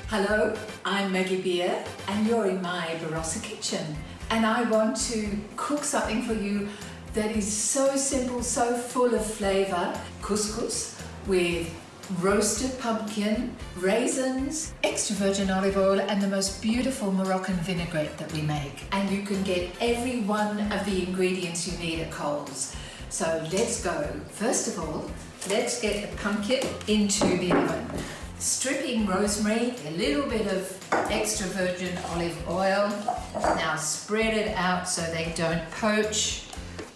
Hello, I'm Maggie Beer and you're in my Barossa kitchen, and I want to cook something for you that is so simple, so full of flavour. Couscous with roasted pumpkin, raisins, extra virgin olive oil and the most beautiful Moroccan vinaigrette that we make. And you can get every one of the ingredients you need at Coles. So let's go. First of all, let's get the pumpkin into the oven. Stripping rosemary, a little bit of extra virgin olive oil. Now spread it out so they don't poach.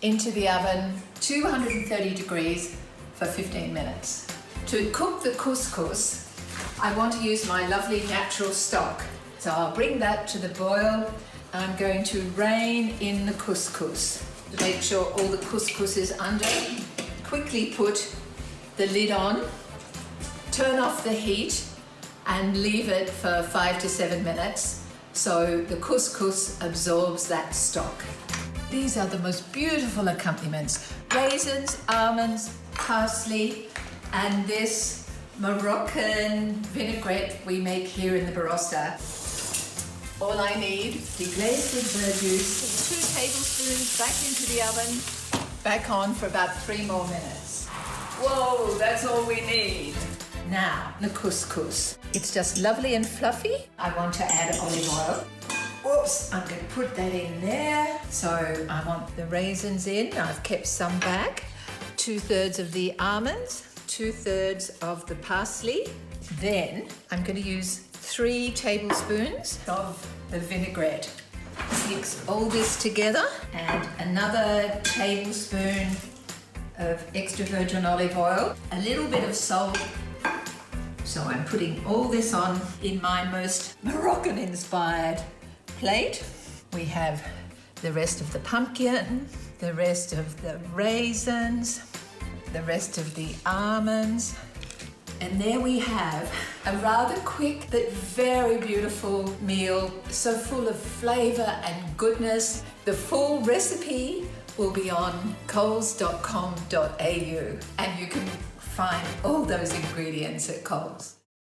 Into the oven, 230 degrees for 15 minutes. To cook the couscous, I want to use my lovely natural stock. So I'll bring that to the boil. I'm going to rain in the couscous to make sure all the couscous is under. Quickly put the lid on. Turn off the heat and leave it for 5 to 7 minutes so the couscous absorbs that stock. These are the most beautiful accompaniments. Raisins, almonds, parsley, and this Moroccan vinaigrette we make here in the Barossa. All I need, deglaze with verjuice, 2 tablespoons back into the oven, back on for about 3 more minutes. Whoa, that's all we need. Now, the couscous. It's just lovely and fluffy. I want to add olive oil. Oops, I'm going to put that in there. So I want the raisins in. I've kept some back. 2/3 of the almonds, 2/3 of the parsley. Then I'm going to use 3 tablespoons of the vinaigrette. Mix all this together and another tablespoon of extra virgin olive oil, a little bit of salt. So I'm putting all this on in my most Moroccan-inspired plate. We have the rest of the pumpkin, the rest of the raisins, the rest of the almonds. And there we have a rather quick but very beautiful meal, so full of flavour and goodness. The full recipe will be on coles.com.au and you can find all those ingredients at Coles.